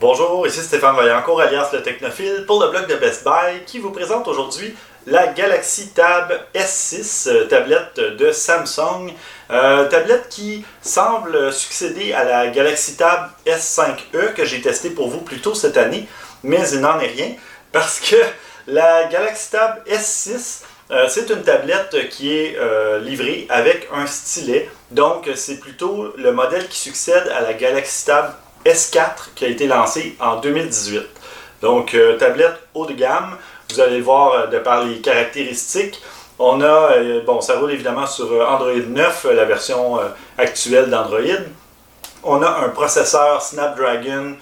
Bonjour, ici Stéphane Vaillancourt alias le Technophile pour le blog de Best Buy qui vous présente aujourd'hui la Galaxy Tab S6, tablette de Samsung, tablette qui semble succéder à la Galaxy Tab S5e que j'ai testé pour vous plus tôt cette année, mais il n'en est rien parce que la Galaxy Tab S6 c'est une tablette qui est livrée avec un stylet, donc c'est plutôt le modèle qui succède à la Galaxy Tab S4 qui a été lancée en 2018. Donc tablette haut de gamme, vous allez le voir de par les caractéristiques. On a, ça roule évidemment sur Android 9, la version actuelle d'Android. On a un processeur Snapdragon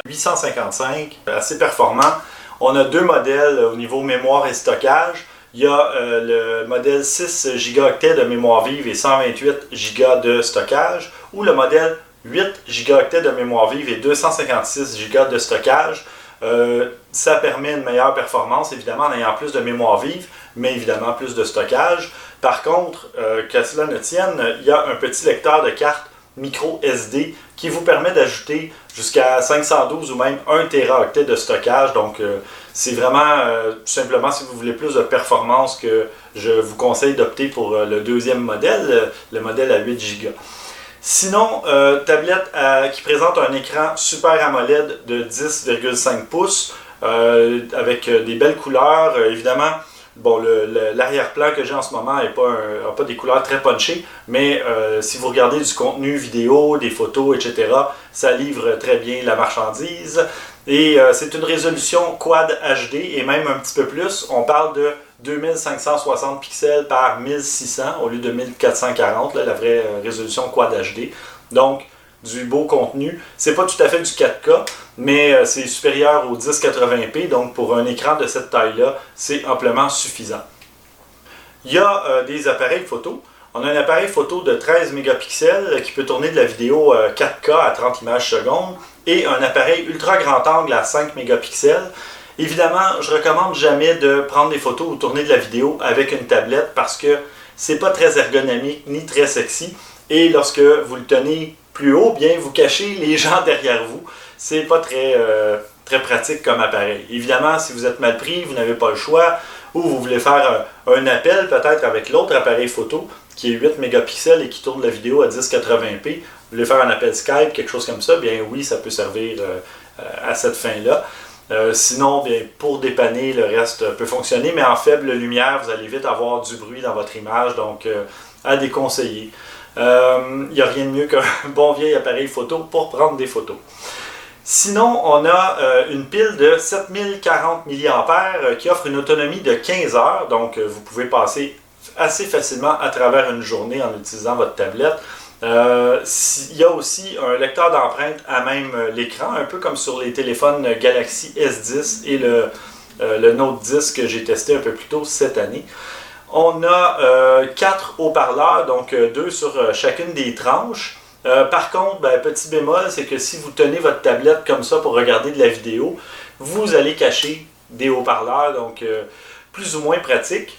855, assez performant. On a deux modèles au niveau mémoire et stockage. Il y a le modèle 6 Go de mémoire vive et 128 Go de stockage, ou le modèle 8 Go de mémoire vive et 256 Go de stockage. Ça permet une meilleure performance, évidemment, en ayant plus de mémoire vive, mais évidemment plus de stockage. Par contre, qu'à cela ne tienne, il y a un petit lecteur de carte micro SD qui vous permet d'ajouter jusqu'à 512 ou même 1 Teraoctet de stockage. Donc, c'est vraiment tout simplement si vous voulez plus de performance que je vous conseille d'opter pour le deuxième modèle, le modèle à 8 Go. Sinon, tablette qui présente un écran Super AMOLED de 10,5 pouces avec des belles couleurs. Évidemment, bon, l'arrière-plan que j'ai en ce moment n'a pas des couleurs très punchées, mais si vous regardez du contenu vidéo, des photos, etc., ça livre très bien la marchandise. Et c'est une résolution Quad HD et même un petit peu plus. On parle de 2560 pixels par 1600 au lieu de 1440, la vraie résolution Quad HD. Donc, du beau contenu. C'est pas tout à fait du 4K, mais c'est supérieur au 1080p. Donc, pour un écran de cette taille-là, c'est amplement suffisant. Il y a des appareils photo. On a un appareil photo de 13 mégapixels qui peut tourner de la vidéo 4K à 30 images secondes et un appareil ultra grand angle à 5 mégapixels. Évidemment, je recommande jamais de prendre des photos ou tourner de la vidéo avec une tablette parce que c'est pas très ergonomique ni très sexy. Et lorsque vous le tenez plus haut, bien vous cachez les gens derrière vous. C'est pas très pratique comme appareil. Évidemment, si vous êtes mal pris, vous n'avez pas le choix, ou vous voulez faire un appel peut-être avec l'autre appareil photo qui est 8 mégapixels et qui tourne la vidéo à 1080p, vous voulez faire un appel Skype, quelque chose comme ça, bien oui, ça peut servir à cette fin-là. Sinon, bien, pour dépanner, le reste peut fonctionner, mais en faible lumière, vous allez vite avoir du bruit dans votre image, donc à déconseiller. Il n'y a rien de mieux qu'un bon vieil appareil photo pour prendre des photos. Sinon, on a une pile de 7040 mAh qui offre une autonomie de 15 heures, donc vous pouvez passer assez facilement à travers une journée en utilisant votre tablette. Il y a aussi un lecteur d'empreintes à même l'écran, un peu comme sur les téléphones Galaxy S10 et le Note 10 que j'ai testé un peu plus tôt cette année. On a 4 haut-parleurs, donc 2 sur chacune des tranches. Par contre, petit bémol, c'est que si vous tenez votre tablette comme ça pour regarder de la vidéo, vous allez cacher des haut-parleurs, donc plus ou moins pratique.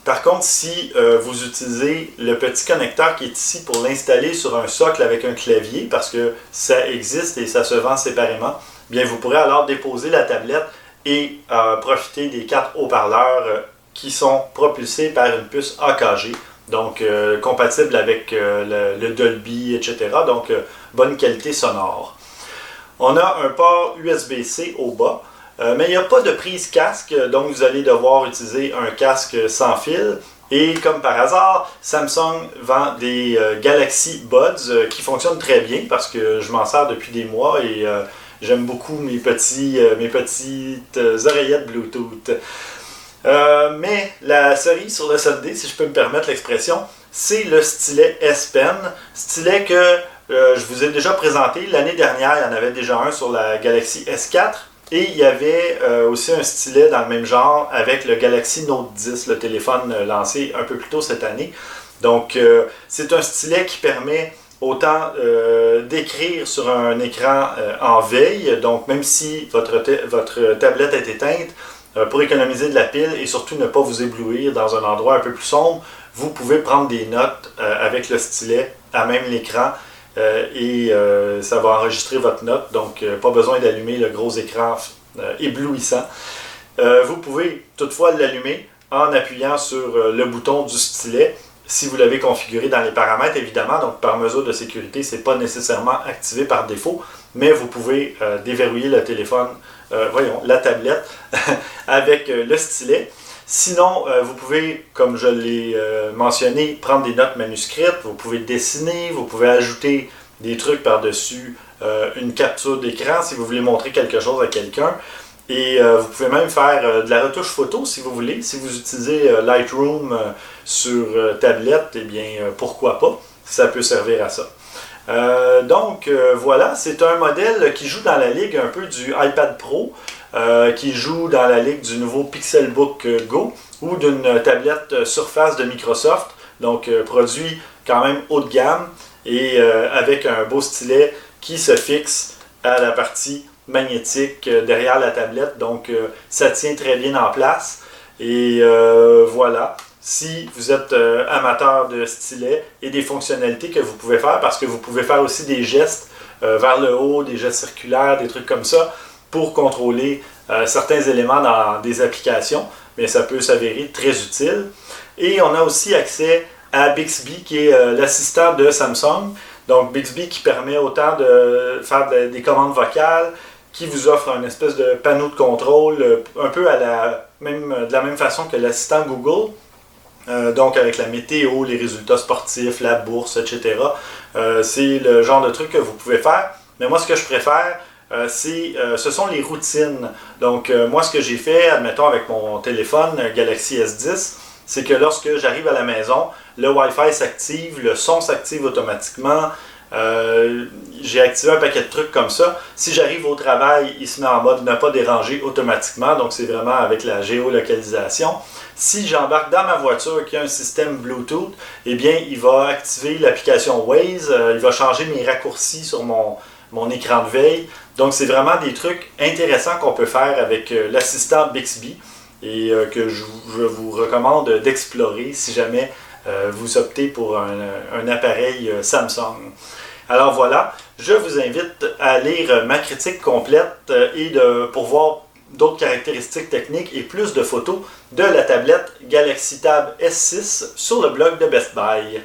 Par contre, si vous utilisez le petit connecteur qui est ici pour l'installer sur un socle avec un clavier, parce que ça existe et ça se vend séparément, bien vous pourrez alors déposer la tablette et profiter des 4 haut-parleurs qui sont propulsés par une puce AKG, donc compatible avec le Dolby, etc. Donc bonne qualité sonore. On a un port USB-C au bas. Mais il n'y a pas de prise casque, donc vous allez devoir utiliser un casque sans fil. Et comme par hasard, Samsung vend des Galaxy Buds qui fonctionnent très bien parce que je m'en sers depuis des mois et j'aime beaucoup mes petites oreillettes Bluetooth. Mais la cerise sur le sundae, si je peux me permettre l'expression, c'est le stylet S Pen. Stylet que je vous ai déjà présenté. L'année dernière, il y en avait déjà un sur la Galaxy S4. Et il y avait aussi un stylet dans le même genre avec le Galaxy Note 10, le téléphone lancé un peu plus tôt cette année. Donc, c'est un stylet qui permet autant d'écrire sur un écran en veille, donc même si votre tablette est éteinte, pour économiser de la pile et surtout ne pas vous éblouir dans un endroit un peu plus sombre, vous pouvez prendre des notes avec le stylet à même l'écran et ça va enregistrer votre note, donc pas besoin d'allumer le gros écran éblouissant. Vous pouvez toutefois l'allumer en appuyant sur le bouton du stylet si vous l'avez configuré dans les paramètres, évidemment. Donc, par mesure de sécurité, ce n'est pas nécessairement activé par défaut, mais vous pouvez déverrouiller le téléphone, la tablette, avec le stylet. Sinon, vous pouvez, comme je l'ai mentionné, prendre des notes manuscrites, vous pouvez dessiner, vous pouvez ajouter des trucs par-dessus une capture d'écran si vous voulez montrer quelque chose à quelqu'un. Et vous pouvez même faire de la retouche photo si vous voulez. Si vous utilisez Lightroom sur tablette, eh bien pourquoi pas, ça peut servir à ça. Voilà, c'est un modèle qui joue dans la ligue un peu du iPad Pro, qui joue dans la ligue du nouveau Pixelbook Go ou d'une tablette Surface de Microsoft, donc produit quand même haut de gamme et avec un beau stylet qui se fixe à la partie magnétique derrière la tablette, donc ça tient très bien en place et voilà. Si vous êtes amateur de stylet et des fonctionnalités que vous pouvez faire, parce que vous pouvez faire aussi des gestes vers le haut, des gestes circulaires, des trucs comme ça, pour contrôler certains éléments dans des applications, mais ça peut s'avérer très utile. Et on a aussi accès à Bixby, qui est l'assistant de Samsung. Donc Bixby qui permet autant de faire des commandes vocales, qui vous offre une espèce de panneau de contrôle, un peu de la même façon que l'assistant Google. Donc avec la météo, les résultats sportifs, la bourse, etc. C'est le genre de truc que vous pouvez faire. Mais moi, ce que je préfère, ce sont les routines. Donc moi, ce que j'ai fait, admettons avec mon téléphone Galaxy S10, c'est que lorsque j'arrive à la maison, le Wi-Fi s'active, le son s'active automatiquement. J'ai activé un paquet de trucs comme ça. Si j'arrive au travail, il se met en mode ne pas déranger automatiquement, donc c'est vraiment avec la géolocalisation. Si j'embarque dans ma voiture qui a un système Bluetooth, eh bien il va activer l'application Waze, il va changer mes raccourcis sur mon écran de veille. Donc c'est vraiment des trucs intéressants qu'on peut faire avec l'assistant Bixby et que je vous recommande d'explorer si jamais vous optez pour un appareil Samsung. Alors voilà, je vous invite à lire ma critique complète pour voir d'autres caractéristiques techniques et plus de photos de la tablette Galaxy Tab S6 sur le blog de Best Buy.